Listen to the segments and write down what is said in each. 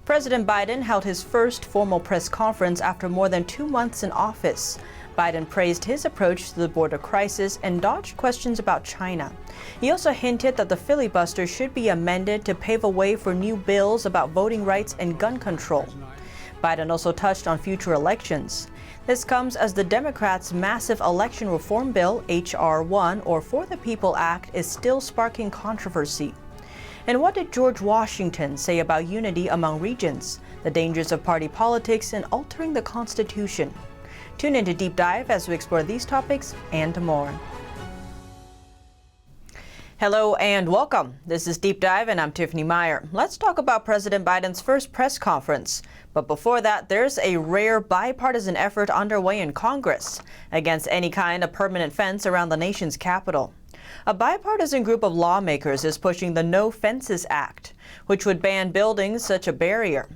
President Biden held his first formal press conference after more than 2 months in office. Biden praised his approach to the border crisis and dodged questions about China. He also hinted that the filibuster should be amended to pave a way for new bills about voting rights and gun control. Biden also touched on future elections. This comes as the Democrats' massive election reform bill, H.R. 1, or For the People Act, is still sparking controversy. And what did George Washington say about unity among regions, the dangers of party politics, and altering the Constitution? Tune in to Deep Dive as we explore these topics and more. Hello and welcome. This is Deep Dive and I'm Tiffany Meier. Let's talk about President Biden's first press conference. But before that, there's a rare bipartisan effort underway in Congress against any kind of permanent fence around the nation's capital. A bipartisan group of lawmakers is pushing the No Fences Act, which would ban building such a barrier.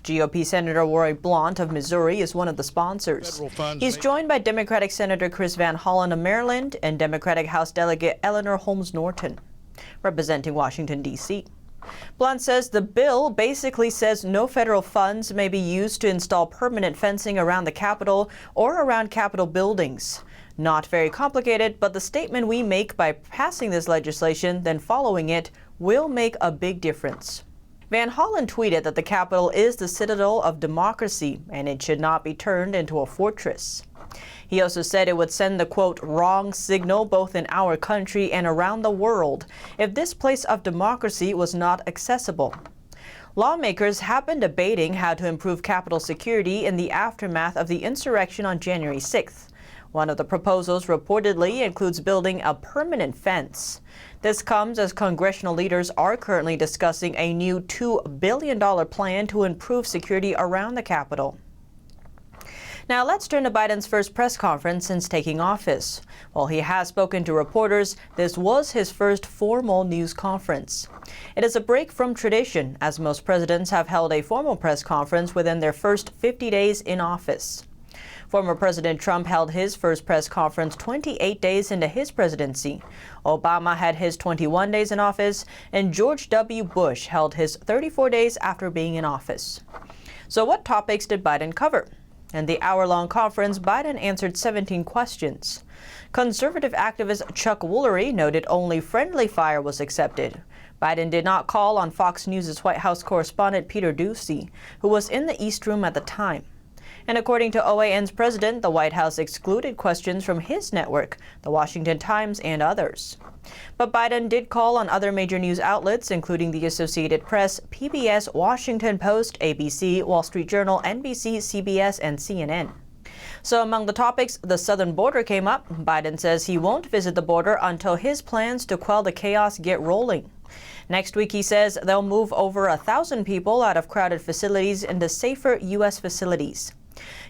GOP Senator Roy Blunt of Missouri is one of the sponsors. He's joined by Democratic Senator Chris Van Hollen of Maryland and Democratic House Delegate Eleanor Holmes Norton, representing Washington, D.C. Blunt says the bill basically says no federal funds may be used to install permanent fencing around the Capitol or around Capitol buildings. Not very complicated, but the statement we make by passing this legislation, then following it, will make a big difference. Van Hollen tweeted that the Capitol is the citadel of democracy and it should not be turned into a fortress. He also said it would send the, quote, wrong signal both in our country and around the world if this place of democracy was not accessible. Lawmakers have been debating how to improve Capitol security in the aftermath of the insurrection on January 6th. One of the proposals reportedly includes building a permanent fence. This comes as congressional leaders are currently discussing a new $2 billion plan to improve security around the Capitol. Now let's turn to Biden's first press conference since taking office. While he has spoken to reporters, this was his first formal news conference. It is a break from tradition, as most presidents have held a formal press conference within their first 50 days in office. Former President Trump held his first press conference 28 days into his presidency. Obama had his 21 days in office, and George W. Bush held his 34 days after being in office. So what topics did Biden cover? In the hour-long conference, Biden answered 17 questions. Conservative activist Chuck Woolery noted only friendly fire was accepted. Biden did not call on Fox News' White House correspondent Peter Doocy, who was in the East Room at the time. And according to OAN's president, the White House excluded questions from his network, The Washington Times, and others. But Biden did call on other major news outlets, including the Associated Press, PBS, Washington Post, ABC, Wall Street Journal, NBC, CBS, and CNN. So among the topics, the southern border came up. Biden says he won't visit the border until his plans to quell the chaos get rolling. Next week, he says they'll move over 1,000 people out of crowded facilities into safer U.S. facilities.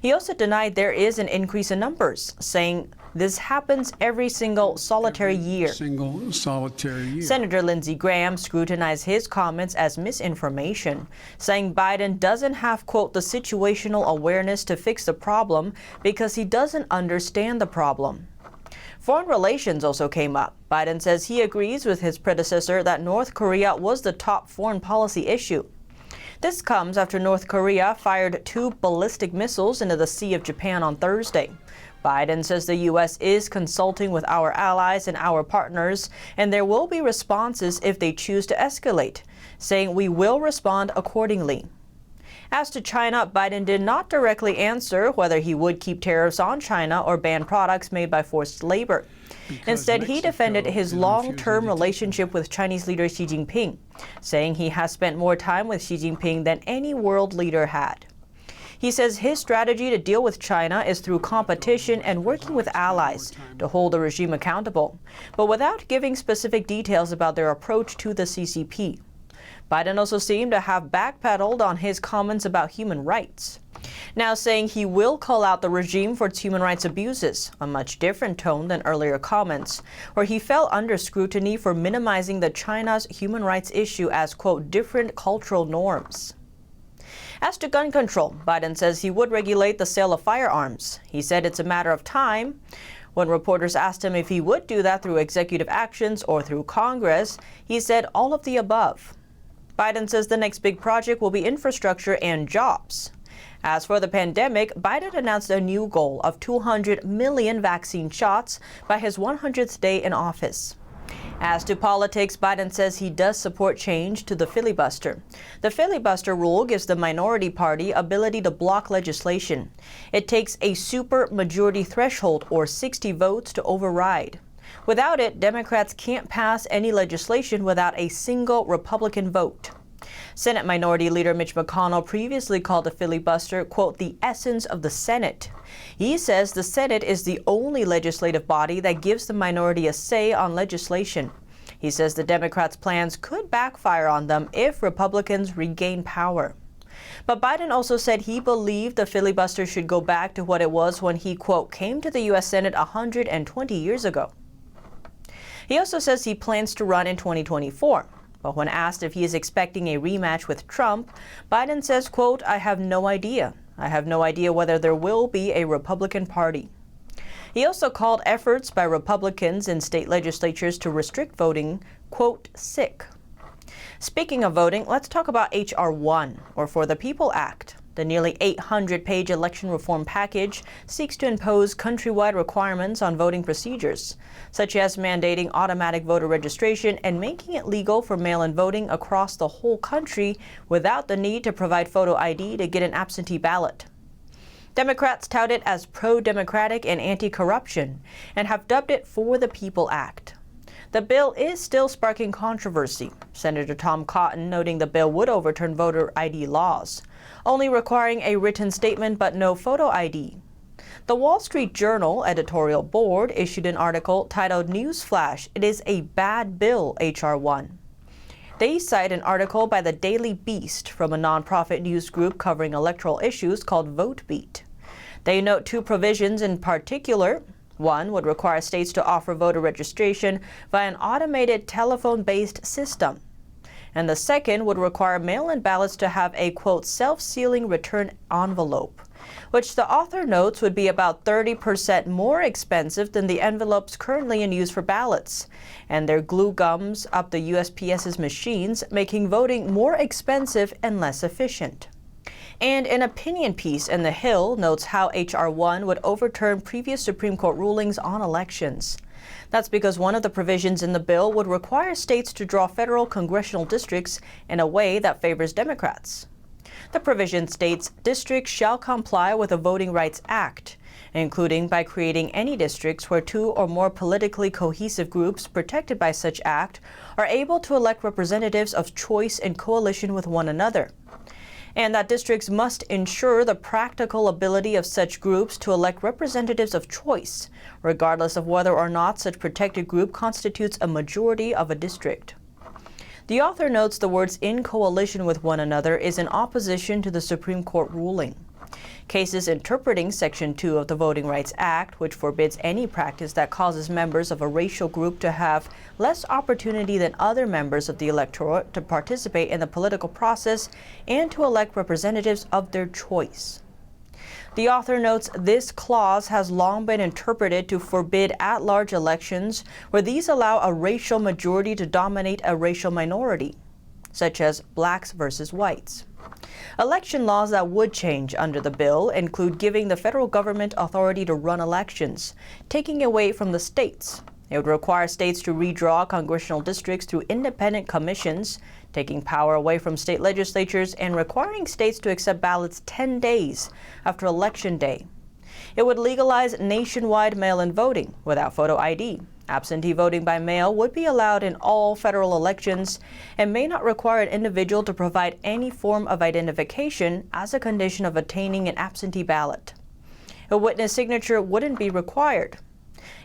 He also denied there is an increase in numbers, saying this happens every single solitary year. Senator Lindsey Graham scrutinized his comments as misinformation, saying Biden doesn't have, quote, the situational awareness to fix the problem because he doesn't understand the problem. Foreign relations also came up. Biden says he agrees with his predecessor that North Korea was the top foreign policy issue. This comes after North Korea fired 2 ballistic missiles into the Sea of Japan on Thursday. Biden says the U.S. is consulting with our allies and our partners, and there will be responses if they choose to escalate, saying we will respond accordingly. As to China, Biden did not directly answer whether he would keep tariffs on China or ban products made by forced labor. Instead, he defended his long-term relationship with Chinese leader Xi Jinping, saying he has spent more time with Xi Jinping than any world leader had. He says his strategy to deal with China is through competition and working with allies to hold the regime accountable, but without giving specific details about their approach to the CCP. Biden also seemed to have backpedaled on his comments about human rights, now saying he will call out the regime for its human rights abuses, a much different tone than earlier comments, where he fell under scrutiny for minimizing the China's human rights issue as, quote, different cultural norms. As to gun control, Biden says he would regulate the sale of firearms. He said it's a matter of time. When reporters asked him if he would do that through executive actions or through Congress, he said all of the above. Biden says the next big project will be infrastructure and jobs. As for the pandemic, Biden announced a new goal of 200 million vaccine shots by his 100th day in office. As to politics, Biden says he does support change to the filibuster. The filibuster rule gives the minority party ability to block legislation. It takes a super majority threshold, or 60 votes, to override. Without it, Democrats can't pass any legislation without a single Republican vote. Senate Minority Leader Mitch McConnell previously called the filibuster, quote, the essence of the Senate. He says the Senate is the only legislative body that gives the minority a say on legislation. He says the Democrats' plans could backfire on them if Republicans regain power. But Biden also said he believed the filibuster should go back to what it was when he, quote, came to the U.S. Senate 120 years ago. He also says he plans to run in 2024. But when asked if he is expecting a rematch with Trump, Biden says, quote, I have no idea. I have no idea whether there will be a Republican Party. He also called efforts by Republicans in state legislatures to restrict voting, quote, sick. Speaking of voting, let's talk about H.R. 1, or For the People Act. The nearly 800-page election reform package seeks to impose countrywide requirements on voting procedures, such as mandating automatic voter registration and making it legal for mail-in voting across the whole country without the need to provide photo ID to get an absentee ballot. Democrats tout it as pro-democratic and anti-corruption and have dubbed it For the People Act. The bill is still sparking controversy, Senator Tom Cotton noting the bill would overturn voter ID laws, only requiring a written statement but no photo ID. The Wall Street Journal editorial board issued an article titled Newsflash, It is a Bad Bill, H.R. 1. They cite an article by the Daily Beast from a nonprofit news group covering electoral issues called VoteBeat. They note two provisions in particular. One would require states to offer voter registration via an automated telephone-based system. And the second would require mail-in ballots to have a, quote, self-sealing return envelope, which the author notes would be about 30% more expensive than the envelopes currently in use for ballots. And their glue gums up the USPS's machines, making voting more expensive and less efficient. And an opinion piece in The Hill notes how H.R. 1 would overturn previous Supreme Court rulings on elections. That's because one of the provisions in the bill would require states to draw federal congressional districts in a way that favors Democrats. The provision states districts shall comply with the Voting Rights Act, including by creating any districts where two or more politically cohesive groups protected by such act are able to elect representatives of choice in coalition with one another. And that districts must ensure the practical ability of such groups to elect representatives of choice, regardless of whether or not such protected group constitutes a majority of a district. The author notes the words in coalition with one another is in opposition to the Supreme Court ruling. Cases interpreting Section 2 of the Voting Rights Act, which forbids any practice that causes members of a racial group to have less opportunity than other members of the electorate to participate in the political process and to elect representatives of their choice. The author notes this clause has long been interpreted to forbid at-large elections where these allow a racial majority to dominate a racial minority, such as blacks versus whites. Election laws that would change under the bill include giving the federal government authority to run elections, taking away from the states. It would require states to redraw congressional districts through independent commissions, taking power away from state legislatures and requiring states to accept ballots 10 days after Election Day. It would legalize nationwide mail-in voting without photo ID. Absentee voting by mail would be allowed in all federal elections and may not require an individual to provide any form of identification as a condition of obtaining an absentee ballot. A witness signature wouldn't be required.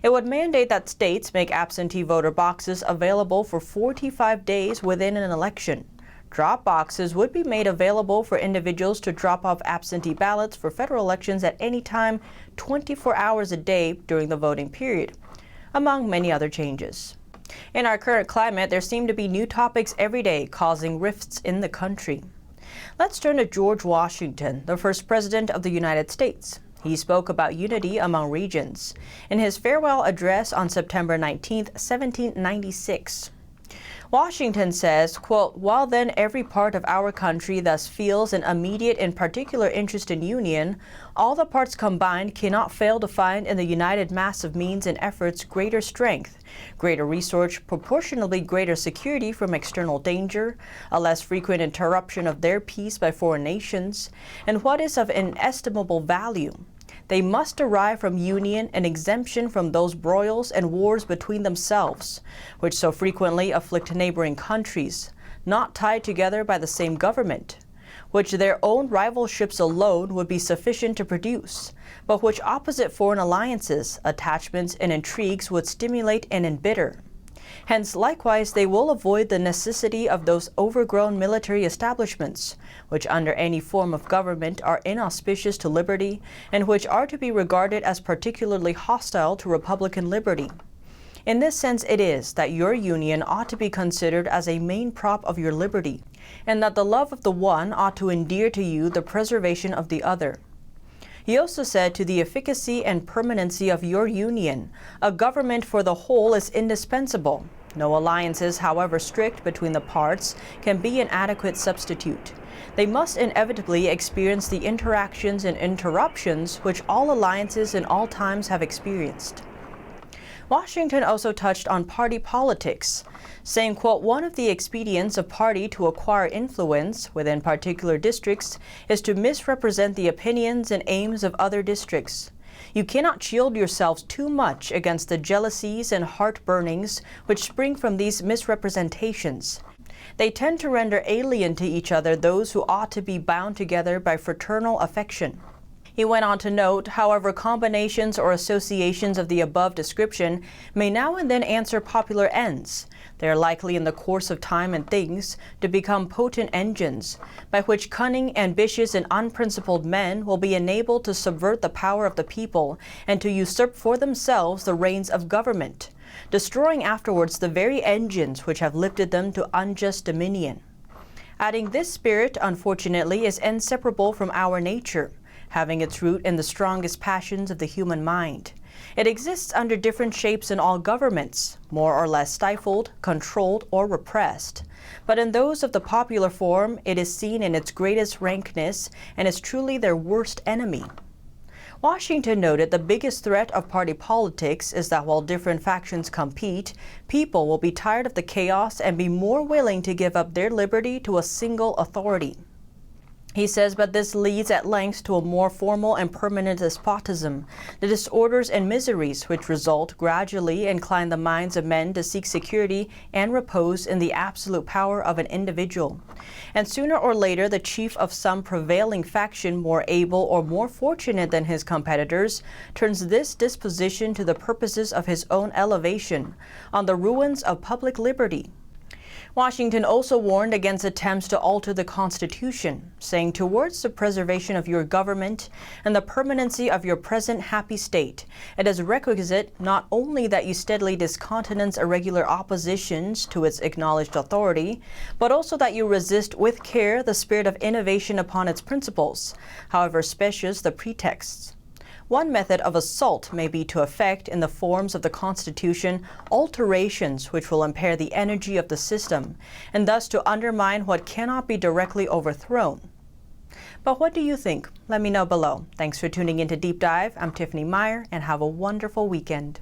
It would mandate that states make absentee voter boxes available for 45 days within an election. Drop boxes would be made available for individuals to drop off absentee ballots for federal elections at any time, 24 hours a day during the voting period, among many other changes. In our current climate, there seem to be new topics every day causing rifts in the country. Let's turn to George Washington, the first president of the United States. He spoke about unity among regions in his farewell address on September 19, 1796. Washington says, quote, while then every part of our country thus feels an immediate and particular interest in union, all the parts combined cannot fail to find in the united mass of means and efforts greater strength, greater resource, proportionally greater security from external danger, a less frequent interruption of their peace by foreign nations, and what is of inestimable value. They must derive from union an exemption from those broils and wars between themselves, which so frequently afflict neighboring countries, not tied together by the same government, which their own rivalships alone would be sufficient to produce, but which opposite foreign alliances, attachments, and intrigues would stimulate and embitter. Hence, likewise, they will avoid the necessity of those overgrown military establishments, which under any form of government are inauspicious to liberty, and which are to be regarded as particularly hostile to republican liberty. In this sense it is that your union ought to be considered as a main prop of your liberty, and that the love of the one ought to endear to you the preservation of the other. He also said, to the efficacy and permanency of your union, a government for the whole is indispensable. No alliances, however strict between the parts, can be an adequate substitute. They must inevitably experience the interactions and interruptions which all alliances in all times have experienced. Washington also touched on party politics, saying, quote, one of the expedients of party to acquire influence within particular districts is to misrepresent the opinions and aims of other districts. You cannot shield yourselves too much against the jealousies and heart-burnings which spring from these misrepresentations. They tend to render alien to each other those who ought to be bound together by fraternal affection. He went on to note, however, combinations or associations of the above description may now and then answer popular ends. They are likely in the course of time and things to become potent engines, by which cunning, ambitious, and unprincipled men will be enabled to subvert the power of the people and to usurp for themselves the reins of government, destroying afterwards the very engines which have lifted them to unjust dominion. Adding, this spirit, unfortunately, is inseparable from our nature, having its root in the strongest passions of the human mind. It exists under different shapes in all governments, more or less stifled, controlled, or repressed. But in those of the popular form, it is seen in its greatest rankness and is truly their worst enemy. Washington noted the biggest threat of party politics is that while different factions compete, people will be tired of the chaos and be more willing to give up their liberty to a single authority. He says, but this leads at length to a more formal and permanent despotism. The disorders and miseries which result gradually incline the minds of men to seek security and repose in the absolute power of an individual. And sooner or later, the chief of some prevailing faction, more able or more fortunate than his competitors, turns this disposition to the purposes of his own elevation, on the ruins of public liberty. Washington also warned against attempts to alter the Constitution, saying, towards the preservation of your government and the permanency of your present happy state, it is requisite not only that you steadily discountenance irregular oppositions to its acknowledged authority, but also that you resist with care the spirit of innovation upon its principles, however specious the pretexts. One method of assault may be to effect, in the forms of the Constitution, alterations which will impair the energy of the system, and thus to undermine what cannot be directly overthrown. But what do you think? Let me know below. Thanks for tuning in to Deep Dive. I'm Tiffany Meier, and have a wonderful weekend.